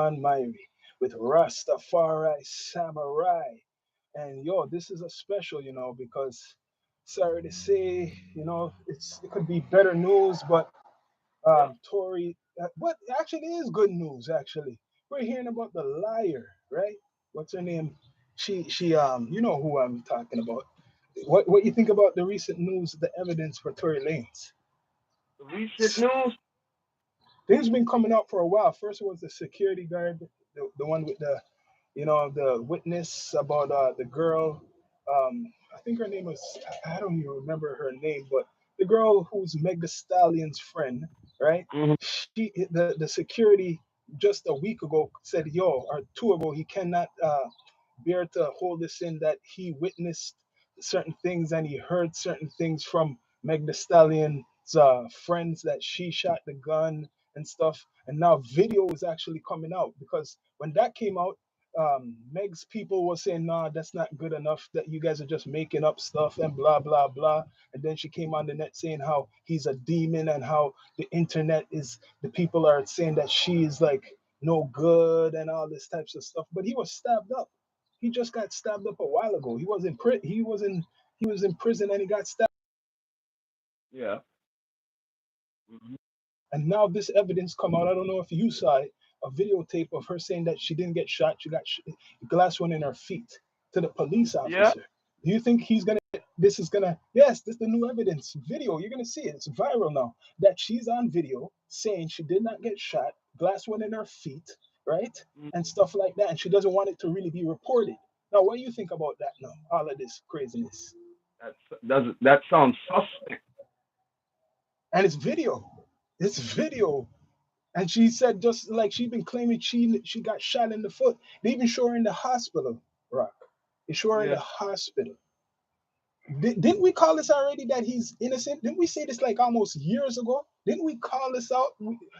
John Myrie with Rastafari Samurai. And yo, this is a special, because sorry to say, it could be better news, but Yeah. Tory, but actually it is good news. Actually, we're hearing about the liar, right? What's her name? You know who I'm talking about. What you think about the recent news, the evidence for Tory Lanez? The recent news. Things been coming out for a while. First, it was the security guard, the one with the witness about the girl. I think her name was, I don't even remember her name, but the girl who's Meg The Stallion's friend, right? Hmm. The security just a week ago said, yo, or 2 ago, he cannot bear to hold this in that he witnessed certain things and he heard certain things from Meg The Stallion's friends that she shot the gun and stuff. And now video is actually coming out because when that came out, Meg's people were saying, nah, that's not good enough, that you guys are just making up stuff and blah, blah, blah. And then she came on the net saying how he's a demon and how the internet is, the people are saying that she's like no good and all this types of stuff. But he was stabbed up. He just got stabbed up a while ago. He was in prison and he got stabbed. Yeah. Hmm. And now this evidence come out. I don't know if you saw it, a videotape of her saying that she didn't get shot. She got glass one in her feet to the police Yeah. officer. Do you think this is gonna, yes, this is the new evidence video. You're gonna see it. It's viral now that she's on video saying she did not get shot, glass one in her feet, right? And stuff like that. And she doesn't want it to really be reported. Now, what do you think about that now? All of this craziness. That sounds suspect. And it's video. It's video. And she said just like she been claiming she got shot in the foot. They even show her in the hospital, Rock. They show her in Yeah. the hospital. Didn't we call this already that he's innocent? Didn't we say this like almost years ago? Didn't we call this out?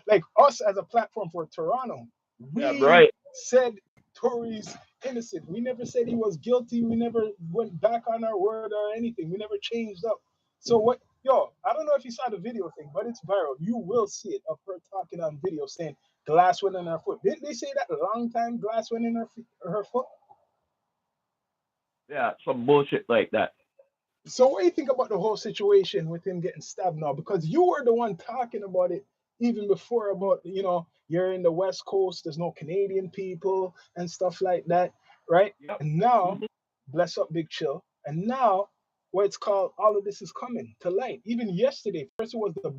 Like us as a platform for Toronto, Yeah. we Right. said Tory's innocent. We never said he was guilty. We never went back on our word or anything. We never changed up. So what? Yo, I don't know if you saw the video thing, but it's viral. You will see it of her talking on video saying glass went in her foot. Didn't they say that a long time? Glass went in her foot. Yeah. Some bullshit like that. So what do you think about the whole situation with him getting stabbed now? Because you were the one talking about it even before about, you're in the West Coast, there's no Canadian people and stuff like that, right? Yep. And now, Hmm. bless up Big Chill, and now what it's called, all of this is coming to light. Even yesterday, first it was the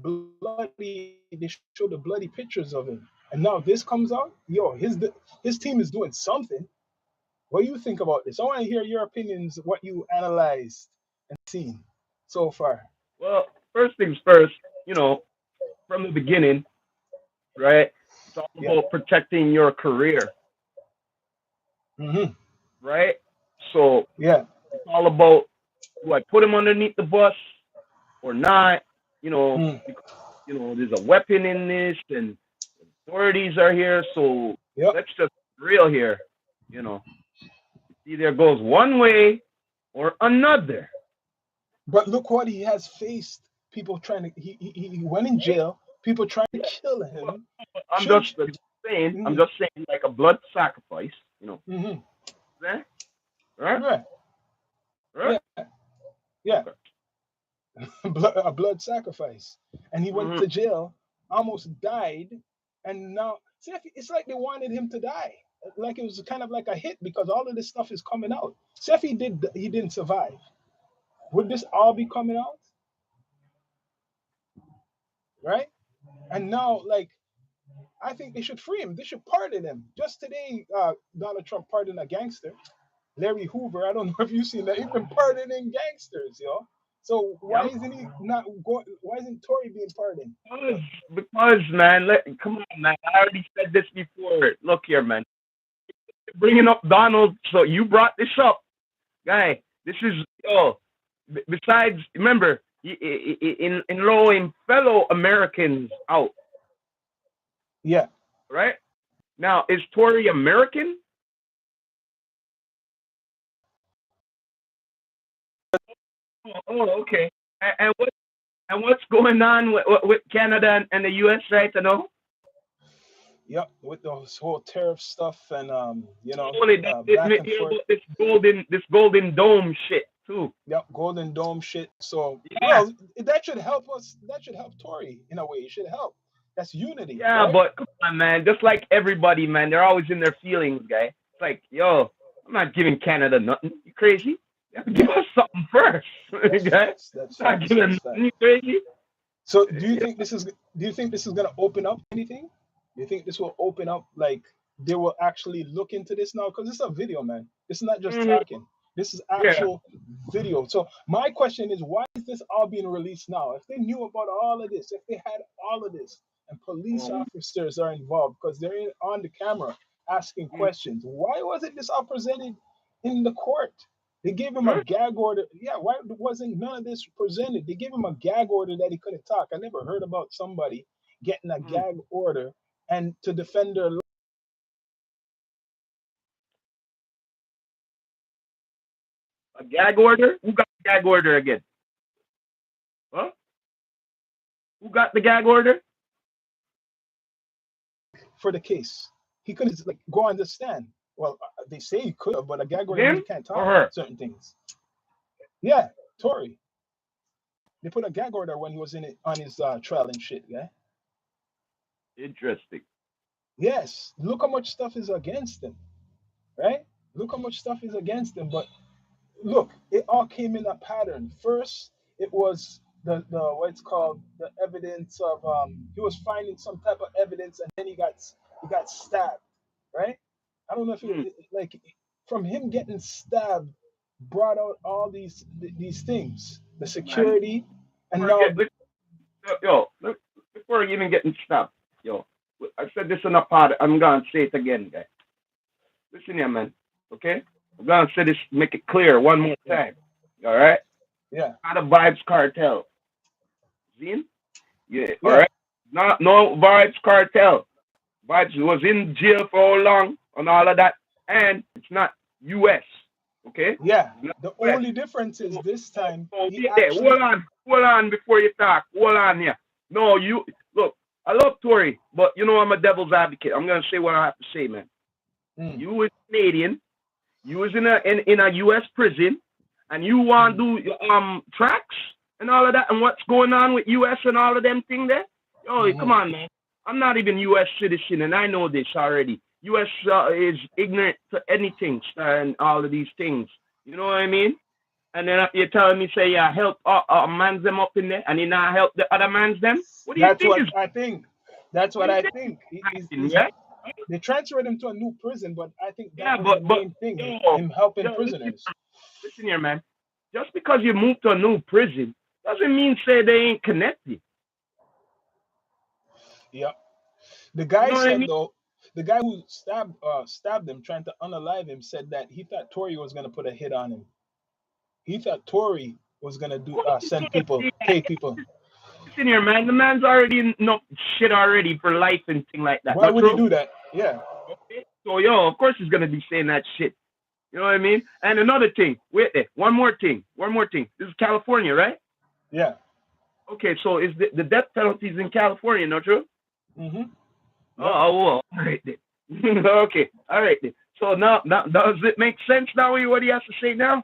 they showed the bloody pictures of him. And now this comes out, yo, his team is doing something. What do you think about this? I want to hear your opinions, what you analyzed and seen so far. Well, first things first. You know, from the beginning, right? It's all Yeah. about protecting your career, Mm-hmm. right? So Yeah. it's all about, do I put him underneath the bus or not? Mm. Because there's a weapon in this, and authorities are here. So Yep. let's just be real here. You know, it either goes one way or another. But look what he has faced. People trying to. He went in jail. People trying to Yeah. kill Well, him. I'm Should. just saying. I'm Mm-hmm. just saying, like a blood sacrifice. Mm-hmm. Eh? Right? Right. Right? Yeah. Yeah. Okay. A blood sacrifice, and he went Hmm. to jail, almost died, and now see, it's like they wanted him to die. Like it was kind of like a hit because all of this stuff is coming out. See if he didn't survive. Would this all be coming out, right? And now, like, I think they should free him. They should pardon him. Just today, Donald Trump pardoned a gangster, Larry Hoover. I don't know if you've seen that. He's been pardoning gangsters, yo. So why Yep. isn't he not going? Why isn't Tory being pardoned? Because, man, come on, man. I already said this before. Look here, man. Bringing up Donald, so you brought this up, guy. This is besides, remember, in enrolling fellow Americans out, Yeah. right? Now, is Tory American? Oh, okay. And what's going on with Canada and the U.S. right now? Yep, with this whole tariff stuff and Only that, back and forth. this golden dome shit too. Yep, Golden Dome shit. So, Yeah, well, that should help us. That should help Tory in a way. It should help. That's unity, yeah, right? but come on, man. Just like everybody, man, they're always in their feelings, guy. It's like, yo, I'm not giving Canada nothing. You crazy? You gotta give Yeah, us something first, that's guy. facts. That's Not facts. giving That's nothing. facts. You crazy? So, do you Yeah. think this is? Do you think this is gonna open up anything? Do you think this will open up? Like they will actually look into this now? Because it's a video, man. It's not just Mhm. talking. This is Yeah. actual video. So my question is, why is this all being released now? If they knew about all of this, if they had all of this, and police Um, officers are involved because they're on the camera asking mm, questions, why wasn't this all presented in the court? They gave him a huh? gag order. Yeah, why wasn't none of this presented? They gave him a gag order that he couldn't talk. I never heard about somebody getting a Mm. gag order and to defend their A gag order? Who got the gag order again? Huh? Who got the gag order? for the case. He couldn't like go on the stand. Well, they say he could have, but a gag order means he Him can't or talk her? certain things. Yeah, Tory. They put a gag order when he was in it on his trial and shit. Yeah. Interesting. Yes. Look how much stuff is against him, right? Look how much stuff is against him. But look, it all came in a pattern. First, it was the what it's called the evidence of he was finding some type of evidence, and then he got stabbed, right? I don't know if Mm. like from him getting stabbed brought out all these things, the Man, security, and before I now get, yo, before even getting stopped, yo, I said this in a pod. I'm gonna say it again, guys. Listen here, man. Okay, I'm gonna say this, make it clear one more yeah, time. All right, yeah, not a vibes cartel. Zine? Yeah. All yeah, right. Not no vibes cartel. Vibes was in jail for how long and all of that, and it's not U.S. Okay, yeah. it's not The U.S. only difference is So, this time he wait there. actually Hold on before you talk. Hold on here. No, you look. I love Tory, but you know I'm a devil's advocate. I'm gonna say what I have to say, man. mm, You was Canadian. You was in a U.S. prison, and you want mm, to do tracks and all of that, and what's going on with U.S. and all of them thing there. Yo, come mm, on, man. I'm not even U.S. citizen, and I know this already. U.S. Is ignorant to anything and all of these things. You know what I mean? And then you're telling me, say, yeah, help man's them up in there, and you not help the other man's them. What do you that's think what is I think. That's what what do you I think is think. happening? Yeah, They transferred him to a new prison, but I think that yeah, was the but main thing, yo, him helping listen, prisoners. listen here, man. Just because you move to a new prison doesn't mean say they ain't connected. Yep. The You guy know what I said mean? though, the guy who stabbed him, trying to unalive him, said that he thought Tory was gonna put a hit on him. He thought Tory was gonna Of do course he's send gonna people, say pay that. people. Listen here, man. The man's already in no shit already for life and thing like that. Why Not would he true? do that? Yeah, Okay. So yo, of course he's gonna be saying that shit. You know what I mean? And another thing, wait there, one more thing. This is California, right? yeah. Okay, so is the death penalty is in California, not true? Mm-hmm. Oh, Yep. well, all right then. Okay, all right then. So now, does it make sense now? What he has to say now?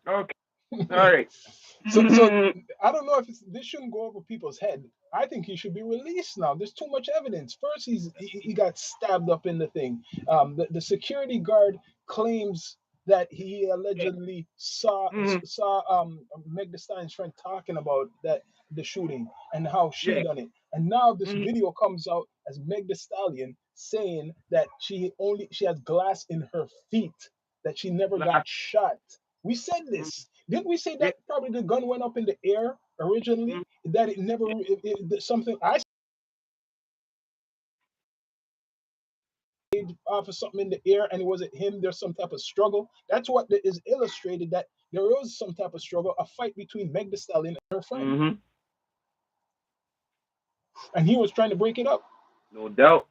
Okay, all right. So I don't know if this shouldn't go over people's head. I think he should be released now. There's too much evidence. First, he got stabbed up in the thing. The security guard claims that he Yeah. allegedly saw Meg Thee Stallion's friend talking about that the shooting and how she Yeah. done it. And now this Mhm. video comes out as Meg Thee Stallion saying that she has glass in her feet, that she never got Last. shot. We said Mhm. this. Didn't we say Yeah. that probably the gun went up in the air originally? Mhm. That it never, something I said off of something in the air and it wasn't him. There's some type of struggle. That's what is illustrated, that there was some type of struggle, a fight between Meg Thee Stallion and her friend. Mhm. And he was trying to break it up. No doubt.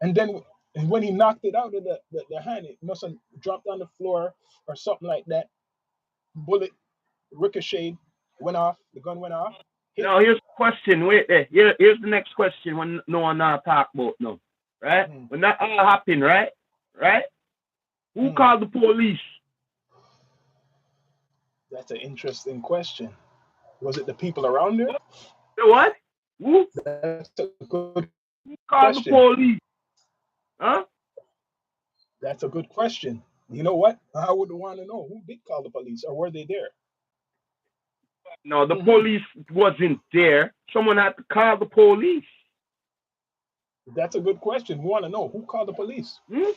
And then and when he knocked it out of the hand, it must have dropped on the floor or something like that. Bullet ricocheted, went off, the gun went off. Hit. Now here's the question. Wait there. Here's the next question. When no one now talk about no, right? Mm, When that all happened, right? Right? Who mm. called the police? That's an interesting question. Was it the people around her? What? The what? Who? That's a good Who called the question. police? Huh? That's a good question. You know what? I would want to know who did call the police or were they there? No, the Hmm. police wasn't there. Someone had to call the police. That's a good question. We want to know who called the police. Hmm?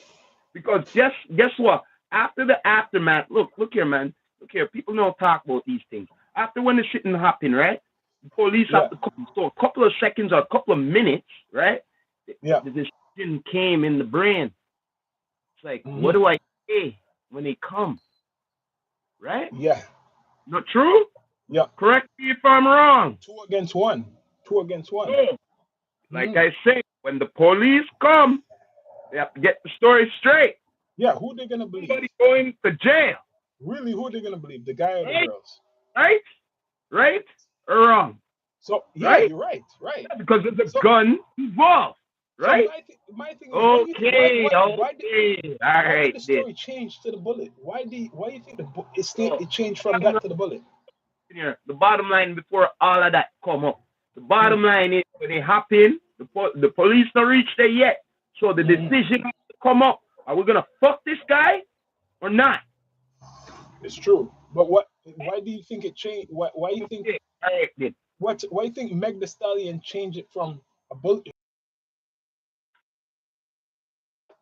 Because guess what? After the aftermath, look here, man. Look here. People don't talk about these things. After when the shit happened, right? The police have Yeah, to come. So a couple of seconds or a couple of minutes, right? yeah, The decision came in the brain. It's like, what hmm do I say when they come? Right? yeah, Not true? yeah. Correct me if I'm wrong. Two against one. Two against one. No. Like Hmm. I say, when the police come, they have to get the story straight. Yeah, who they gonna believe? Somebody going to jail. Really, who they gonna believe? The guy or the Right? girls? Right? Right? Or wrong? So yeah, Right? you're right, right. Yeah, because there's a So gun involved. so Right? my thing is, what do you think? Okay, okay. All Why did right, the then. story change to the bullet? Why do you think So, it changed from bottom that line to the bullet? here, the bottom line before all of that come up. The Mm, bottom line is when it happened, the police don't reach there yet. So the mm, decision has to come up. Are we gonna fuck this guy or not? it's true. But what? Why do you think it changed? Why you think Okay, all right then. why you think Meg The Stallion changed it from a bullet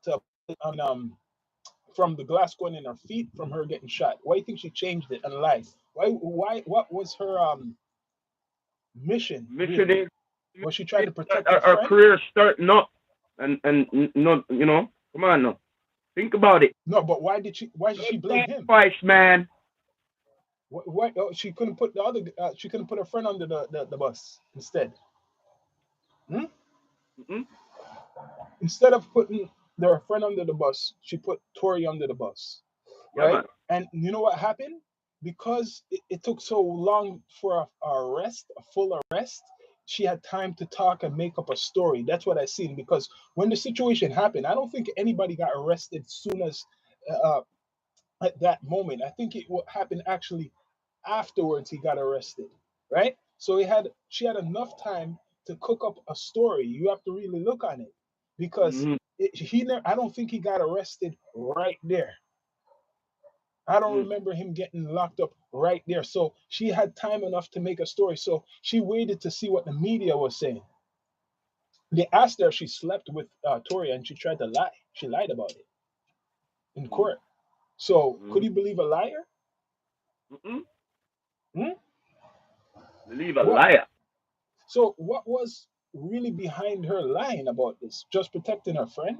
to from the glass going in her feet from her getting shot? Why do you think she changed it and lied? What was her mission Mission really? is Was she trying to protect her our friend? career starting up, and no, come on now, think about it. No, but why did Blood she blame him? sacrifice, man. Why she couldn't put the other she couldn't put her friend under the bus instead? Hmm? Mm-mm. Instead of putting their friend under the bus, she put Tory under the bus, Yeah, right? man. And you know what happened? Because it took so long for a arrest, a full arrest, she had time to talk and make up a story. That's what I seen. Because when the situation happened, I don't think anybody got arrested soon as uh, at that moment. I think it what happened actually afterwards he got arrested, right? So she had enough time to cook up a story. You have to really look on it because Mm-hmm. I don't think he got arrested right there. I don't Mm-hmm. remember him getting locked up right there. So she had time enough to make a story. So she waited to see what the media was saying. They asked her if she slept with Toria and she tried to lie. She lied about it in court. So could Mm-hmm. you believe a liar? Mm-mm. Hmm? Believe a What? liar. So what was really behind her lying about this? Just protecting her friend?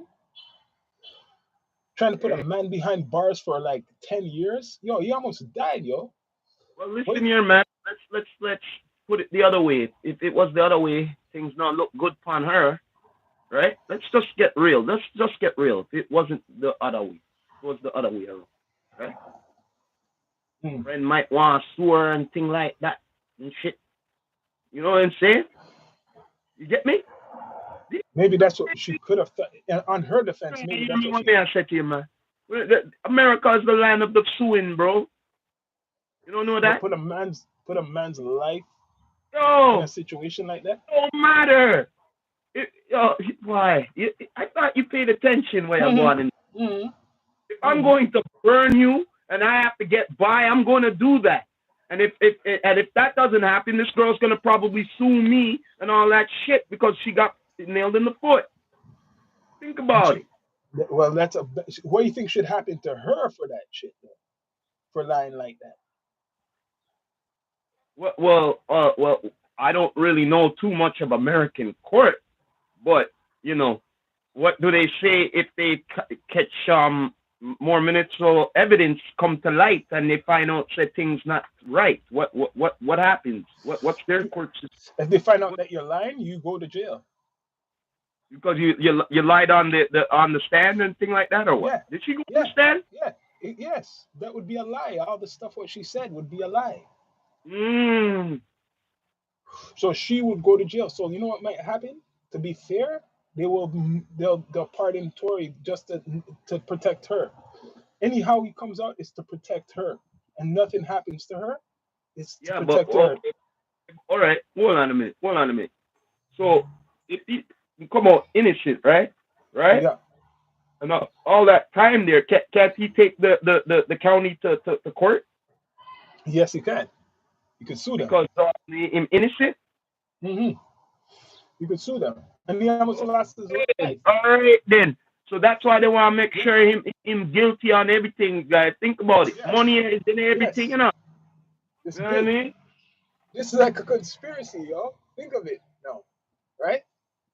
Trying to put a Hey. man behind bars for like 10 years? Yo, he almost died, yo. Well, What listen if, here, man. Let's put it the other way. If it was the other way, things not look good upon her, right? Let's just get real. Let's just get real. If it wasn't the other way, it was the other way around, right? hmm, Friend might want to sue her and thing like that and shit. You know what I'm saying? You get me? maybe that's what she could have thought. And on her defense, maybe You that's know what what she I said to you, man. America is the land of the suing, bro. You don't know but that? put a man's life in a Yo, situation like that. don't matter. Yo, why? I thought you paid attention where you're Hmm. going. Hmm. If I'm Hmm. going to burn you and I have to get by, I'm going to do that. And if that doesn't happen, this girl's gonna probably sue me and all that shit because she got nailed in the foot. Think And about she, it. well, what do you think should happen to her for that shit, though? For lying like that? Well, I don't really know too much of American court, but you know, what do they say if they catch more minutes evidence come to light and they find out that things not right? What happens? What's their court system? If they find out that you're lying, you go to jail. Because you lied on the stand and thing like that or what? Yeah, Did she go on the yeah, stand? yeah. Yes, that would be a lie. All the stuff what she said would be a lie. Mm. So she would go to jail. So you know what might happen? To be fair, they'll pardon Tory just to protect her. Anyhow he comes out is to protect her, and nothing happens to her. It's to Yeah, but protect her. okay, all right. Hold on a minute. Hold on a minute. So if he come out innocent, right? Right? Yeah. And all that time there, can't he take the county to court Yes, he can. You could sue them. because him innocent? Hmm. You could sue them, and he almost lost his life. Okay, all right then. So that's why they want to make Yeah. sure him guilty on everything, guys. Think about it. Yes. Money is in everything, Yes. you know. It's You know what I big. mean? This is like a conspiracy, yo. Think of it now, right?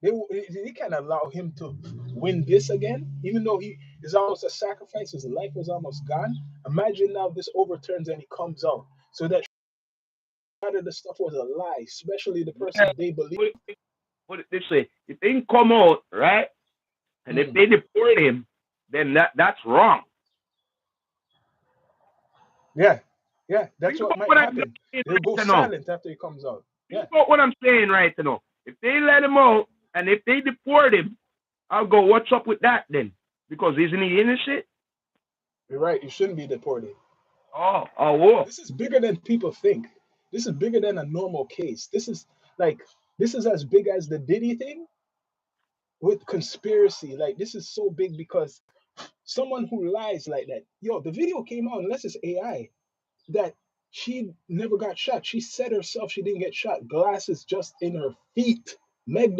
They can't allow him to win this again, even though he is almost a sacrifice. His life was almost gone. Imagine now this overturns and he comes out. So that part of the stuff was a lie, especially the Yeah. person they believe. Put it this way: if they come out right, and if Mm. they deport him, then that's wrong. Yeah, yeah, that's Think what about might what I'm happen. saying They'll go right now. silent after he comes out. Think Yeah, about what I'm saying right now. If they let him out and if they deport him, I'll go. What's up with that then? Because isn't he innocent? you're right. You shouldn't be deported. Whoa. This is bigger than people think. This is bigger than a normal case. Like this is as big as the Diddy thing with conspiracy. Like this is so big because someone who lies like that. Yo, the video came out unless it's AI that she never got shot. She said herself she didn't get shot. Glasses just in her feet. Meg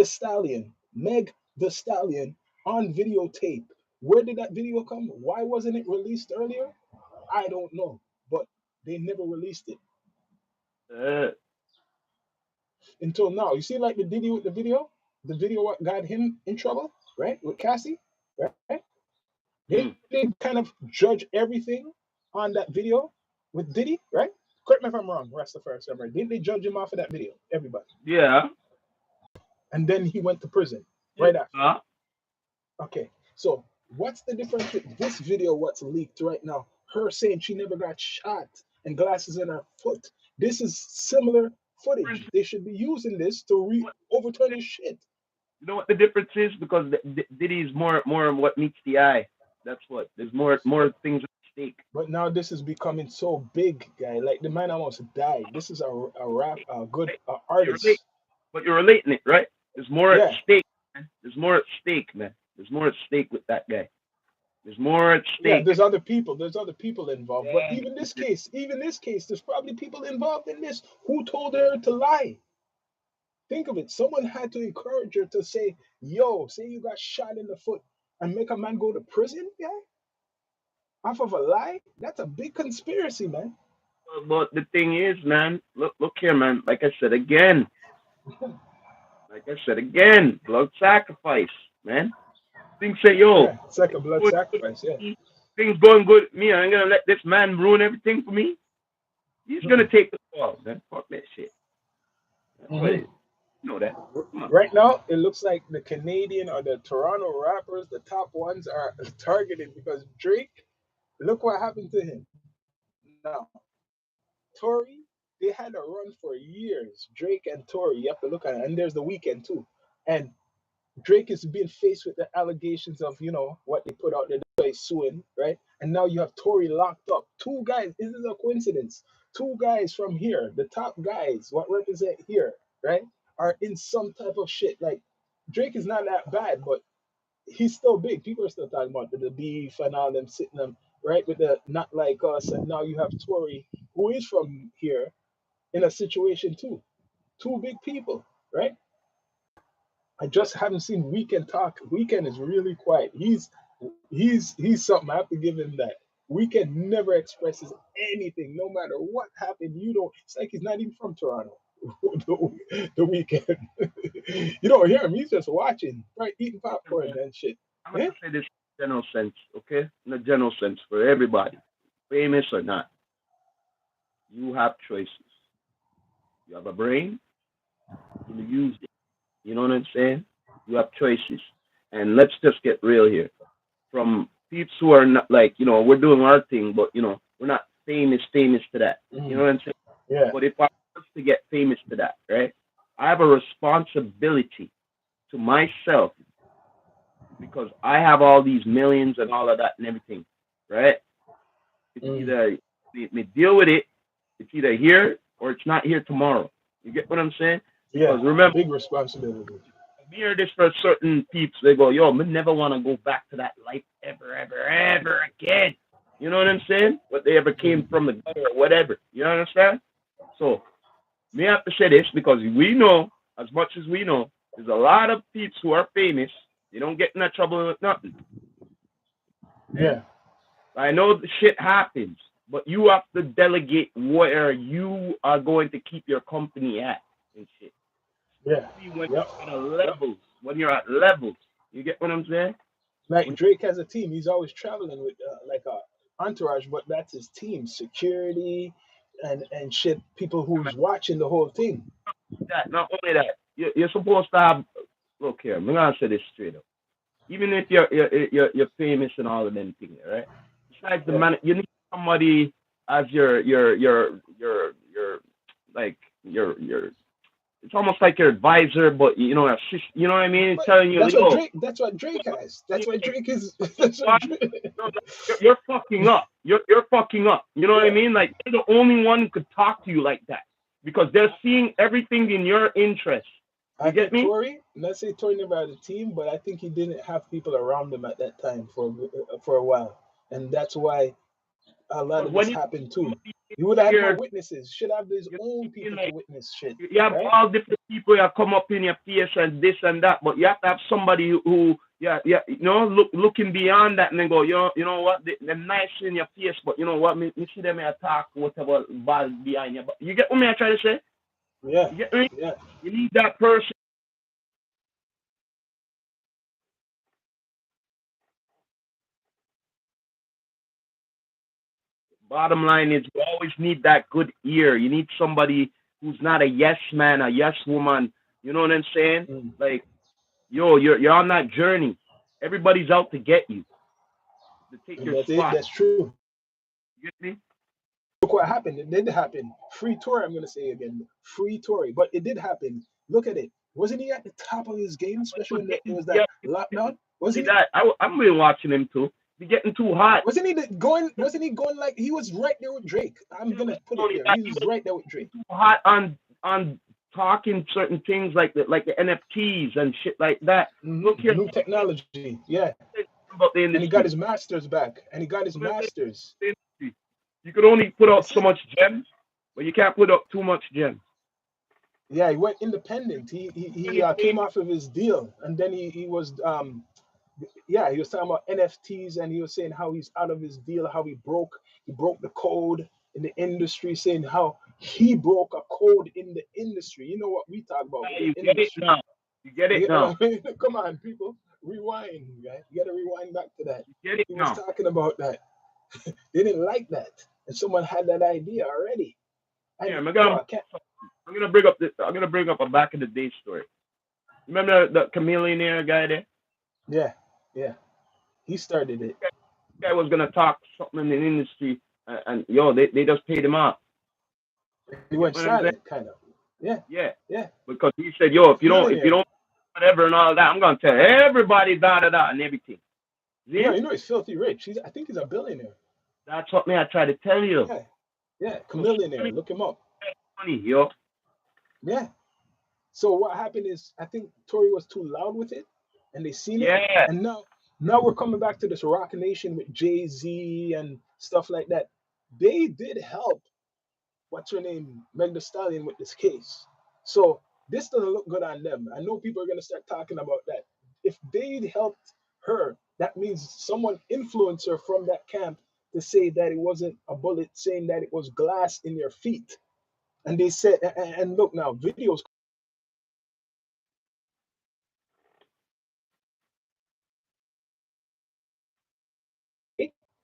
the Stallion on videotape. Where did that video come? Why wasn't it released earlier? I don't know, but they never released it Uh, until now. You see, like the Diddy with the video what got him in trouble, right? With Cassie, right? mm, They kind of judge everything on that video with Diddy, right? Correct me if I'm wrong, Rastafari Samurai. Didn't they judge him off of that video? Everybody. yeah. And then he went to prison right after. Yeah. Okay. So what's the difference with this video, what's leaked right now? Her saying she never got shot and glasses in her foot. This is similar footage. They should be using this to overturn his shit. You know what the difference is? Because Diddy is more what meets the eye. That's what. There's more But things at stake. but now this is becoming so big, guy. Like the man almost died. This is a rap, a good Right? You relate, artist. but you're relating it, right? There's more at Yeah, stake, man. There's more at stake, man. There's more at stake with that guy. There's more at yeah. stake. There's other people. There's other people involved. But Yeah. even this case, there's probably people involved in this who told her to lie. Think of it. Someone had to encourage her to say, "Yo, say you got shot in the foot and make a man go to prison, yeah, off of a lie." That's a big conspiracy, man. But the thing is, man, look here, man. Like I said again, blood sacrifice, man. Things say, yo, Yeah, it's like a blood sacrifice. Yeah. things going good. Me, I ain't gonna let this man ruin everything for me. He's gonna Mm-mm. take the fall, man. Fuck that shit. That's what it Hmm. is. You know that. Come on. Right now, it looks like the Canadian or the Toronto rappers, the top ones, are targeted because Drake. Look what happened to him. Now, Tory, they had a run for years. Drake and Tory, you have to look at it, and there's the weekend too. And Drake is being faced with the allegations of, what they put out there by suing, right? And now you have Tory locked up. Two guys, this is a coincidence. Two guys from here, the top guys, what represent here, right, are in some type of shit. Like Drake is not that bad, but he's still big. People are still talking about the beef and all them sitting them right with the not like us. And now you have Tory, who is from here, in a situation too. Two big people, right? I just haven't seen Weekend talk. Weekend is really quiet. He's something. I have to give him that. Weekend never expresses anything, no matter what happened. You don't. It's like he's not even from Toronto. the Weekend. You don't hear him. He's just watching, right, eating popcorn and shit. I'm Eh? gonna say this in a general sense, okay? In a general sense for everybody, famous or not, you have choices. You have a brain, you use it. You know what I'm saying? You have choices. And let's just get real here. From people who are not like, we're doing our thing, but we're not famous to that. You know Mhm. what I'm saying? Yeah. But if I was to get famous to that, right? I have a responsibility to myself because I have all these millions and all of that and everything, right? It's Mm. either me deal with it, it's either here or it's not here tomorrow. You get what I'm saying? Yeah, Because remember, big responsibility. I hear this for certain peeps. They go, "Yo, me never want to go back to that life ever, ever, ever again." You know what I'm saying? What they ever came Mm. from the gutter or whatever. You understand? So we have to say this because we know, as much as we know, there's a lot of peeps who are famous. They don't get in that trouble with nothing. Okay? Yeah, I know the shit happens, but you have to delegate where you are going to keep your company at and shit. yeah, Especially when yep. you're at a levels, when you're at levels. You get what I'm saying? Like When Drake has a team. He's always traveling with like a entourage, but that's his team, security and shit. People who's watching the whole thing. that, not only that, you're supposed to have. Look here, I'm gonna say this straight up. Even if you're famous and all of them things, right? Besides the Yeah, man, you need somebody as your like your. It's almost like your advisor, but assist. You know what I mean? but Telling you, that's what yo, Drake. That's what Drake has. That's what Drake is. you That's what what? Drake. No, you're fucking up. You're fucking up. You know what I Yeah, mean? Like you're the only one who could talk to you like that because they're seeing everything in your interest. I You get think me? Tory. Let's say Tory never had a team, but I think he didn't have people around him at that time for a while, and that's why a lot Because of this when you happened too. somebody He would have had more here, witnesses. Should have his you're own thinking people to like witness shit, you have right? all different people that come up in your face and this and that, but you have to have somebody who yeah, looking beyond that and then go, you know what, they're nice in your face, but you know what, me see them attack whatever bad behind you. But you get what me I try to say? Yeah, You get me? yeah. You need that person. Bottom line is you always need that good ear. You need somebody who's not a yes man, a yes woman. You know what I'm saying? Mm. Like, yo, you're on that journey. Everybody's out to get you, to take And your that's it. spot. That's true. You get me? Look what happened. It did happen. Free Tory. I'm gonna say again. Free Tory. But it did happen. Look at it. Wasn't he at the top of his game, especially when it was that Yeah, lockdown? only Wasn't he? that. I'm really watching him too. He's getting too hot. Going? Wasn't he going like he was right there with Drake? I'm gonna put it Only there. that He he was was right there with Drake. too hot on talking certain things like the NFTs and shit like that. Look here, New technology. Yeah. about the And he got industry. his masters back. And he got his masters. You could only put out That's so it. much gems, but you can't put up too much gems. Yeah, he went independent. He came off of his deal, and then he was yeah, he was talking about NFTs, and he was saying how he's out of his deal, how he broke the code in the industry, saying how he broke a code in the industry. You know what we talk about with the You get it industry. now. You get You it get what now. I mean? Come on, people, rewind, right? You got to rewind back to that. You get it He was now. talking about that. They didn't like that, and someone had that idea already. Yeah, And I'm yo, gonna I can't. I'm gonna bring up this. I'm gonna bring up a back in the day story. Remember the chameleon guy there? Yeah, yeah. He started it. Guy was gonna talk something in the industry, and yo, they just paid him off. He You get went what I'm saying? silent, kind of. Yeah, Yeah, yeah. because he said, yo, if you don't Millionaire. whatever and all that, I'm gonna tell everybody da and everything. No, See? you know he's filthy rich. I think he's a billionaire. That's what me I try to tell you. Yeah, yeah, So chameleonaire. Look him up. money, yo. Yeah. So what happened is, I think Tory was too loud with it, and they seen it, Yeah, and now we're coming back to this Rock Nation with Jay Z and stuff like that. They did help. What's her name, Meg Thee Stallion, with this case. So this doesn't look good on them. I know people are gonna start talking about that. If they helped her, that means someone influenced her from that camp to say that it wasn't a bullet, saying that it was glass in their feet. And they said, and look now, videos.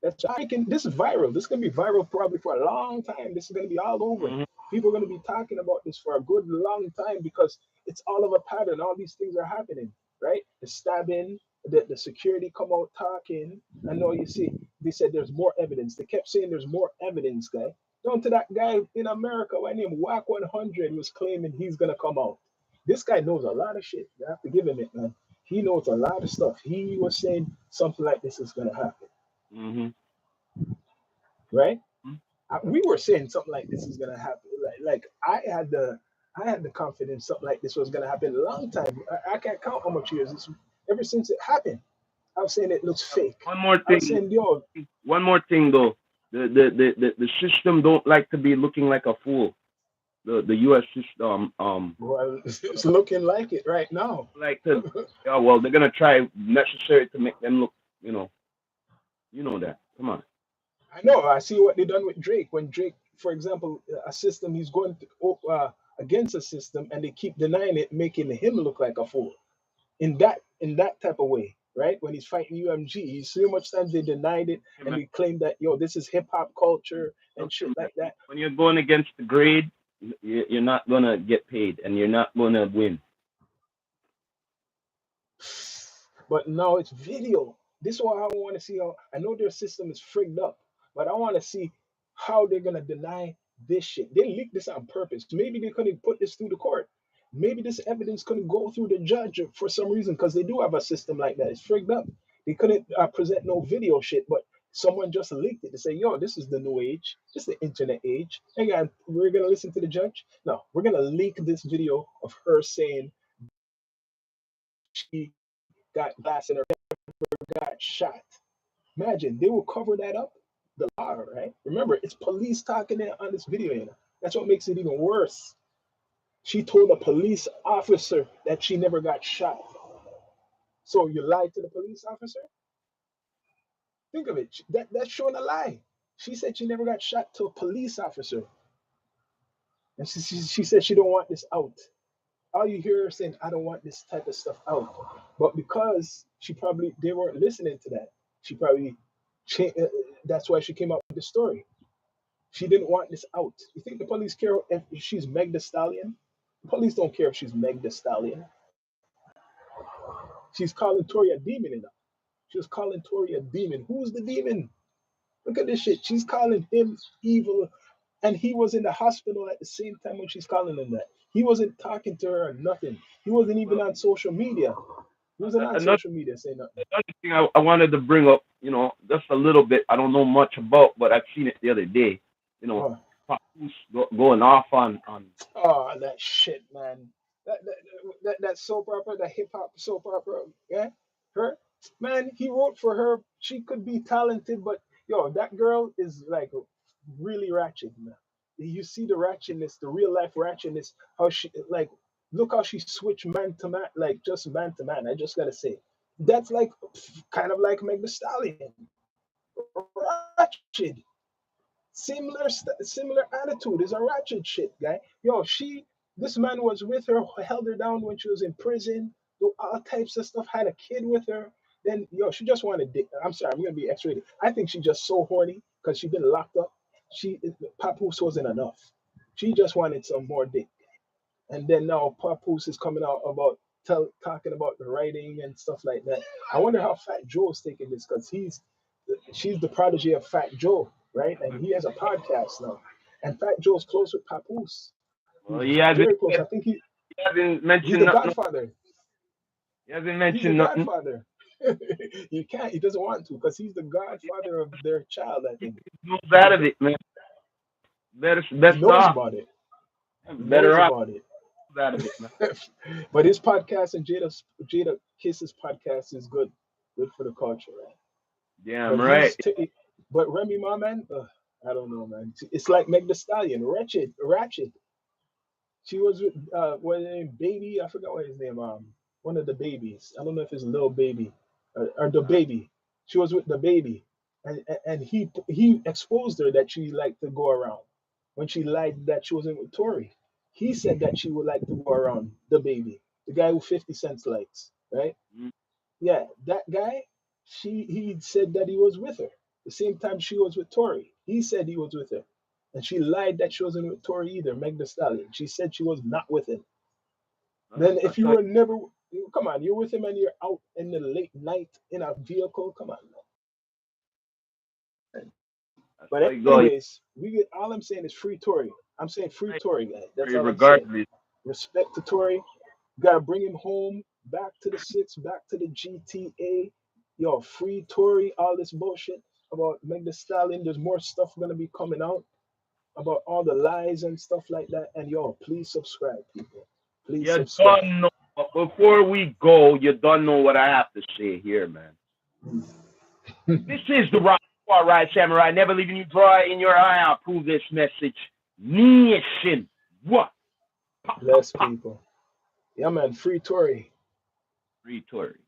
That's making this is viral. This is gonna be viral probably for a long time. This is gonna be all over. mm-hmm. People are gonna be talking about this for a good long time because it's all of a pattern. All these things are happening, right? The stabbing, the security come out talking. I know you see. They said there's more evidence. They kept saying there's more evidence, guy. Down to that guy in America, by name Whack 100, was claiming he's gonna come out. This guy knows a lot of shit. You have to give him it, man. He knows a lot of stuff. He was saying something like this is gonna happen, Mm-hmm. right? We were saying something like this is gonna happen. Like I had the confidence something like this was gonna happen a long time. I can't count how much years. Ever since it happened. I was saying it looks fake. One more I was thing. saying, yo, One more thing though. The system don't like to be looking like a fool. The U.S. system well, it's looking like it right now. like to, yeah, well, they're gonna try necessary to make them look, you know, that. Come on. I know. I see what they done with Drake. When Drake, for example, a system he's going against a system, and they keep denying it, making him look like a fool. In that type of way, right? When he's fighting UMG, you see how much times they denied it Hey, and man, they claim that yo, this is hip hop culture and look shit here, man. like that. When you're going against the grade, you're not gonna get paid, and you're not gonna win. But now it's video. This is why I want to see how I know their system is frigged up, but I want to see how they're gonna deny this shit. They leaked this on purpose. Maybe they couldn't put this through the court. Maybe this evidence couldn't go through the judge for some reason because they do have a system like that. It's frigged up. They couldn't present no video shit, but someone just leaked it to say, "Yo, this is the new age. This is the internet age." Hey, guys, we're gonna listen to the judge. No, we're gonna leak this video of her saying she got glass in her got shot. Imagine they will cover that up. The law, right? Remember, it's police talking there on this video. That's what makes it even worse. She told a police officer that she never got shot. So you lied to the police officer? Think of it. That's showing a lie. She said she never got shot to a police officer, and she said she don't want this out. All you hear her saying, "I don't want this type of stuff out," but because they weren't listening to that. She probably that's why she came up with the story. She didn't want this out. You think the police care if she's Meg the Stallion? The police don't care if she's Meg the Stallion. She's calling Tory a demon enough. She was calling Tory a demon. Who's the demon? Look at this shit. She's calling him evil. And he was in the hospital at the same time when she's calling him that. He wasn't talking to her or nothing. He wasn't even Well, on social media. He wasn't on another social media saying nothing. thing I wanted to bring up, just a little bit. I don't know much about, but I've seen it the other day. You know, Oh, Papoose going off on. oh, that shit, man. That soap opera, that hip hop soap opera, yeah. Her, man, he wrote for her. She could be talented, but yo, that girl is like really ratchet, man. You see the ratchetness, the real life ratchetness. How she like, look how she switched man to man, like just man to man. I just gotta say, that's like kind of like Meg the Stallion, ratchet. Similar attitude is a ratchet shit, guy. Yo, this man was with her, held her down when she was in prison, do all types of stuff, had a kid with her. Then yo, she just wanted dick. I'm sorry, I'm gonna be X-rated. I think she just so horny because she been locked up. Papoose wasn't enough. She just wanted some more dick. And then now Papoose is coming out about talking about the writing and stuff like that. I wonder how Fat Joe's taking this because she's the prodigy of Fat Joe, right? And he has a podcast now. And Fat Joe's close with Papoose. Well, He's very close. I think he hasn't he's mentioned the nothing. Godfather. He hasn't He's the mentioned nothing. Godfather. He can't. He doesn't want to because he's the Godfather of their child. I He think moves out of it, man. Better, he best knows off. about it. He knows Better off about it. out of it, man. But his podcast and Jada Kiss's podcast is good for the culture, right? Damn But right. but Remy Ma, man, I don't know, man. It's like Meg the Stallion, ratchet. She was with what his name, baby. I forgot what his name. One of the babies. I don't know if it's little baby or the baby. She was with the baby, and he exposed her that she liked to go around when she lied that she wasn't with Tory. He said that she would like to go around the baby, the guy who 50 Cent likes, right? Mm. Yeah, that guy, he said that he was with her. The same time she was with Tori. He said he was with her. And she lied that she wasn't with Tori either, Meg the Stallion. She said she was not with him. Then if That's you how were never come on, you're with him and you're out in the late night in a vehicle. Come on, man. that's But how you go. anyways, we get all I'm saying is free Tory. I'm saying free Tory, guy. That's all I'm saying. Regardless. Respect to Tory. Gotta bring him home, back to the six, back to the GTA. Yo, free Tory, all this bullshit about Meg the Stallion. There's more stuff gonna be coming out about all the lies and stuff like that. And yo, please subscribe, people. Please You subscribe. don't know. But before we go, you don't know what I have to say here, man. This is the Rock Right Samurai, never leaving you dry in your eye. I'll prove this message. Nation. What? Pop, pop, Bless pop. people. Yeah, man, free Tory. Free Tory.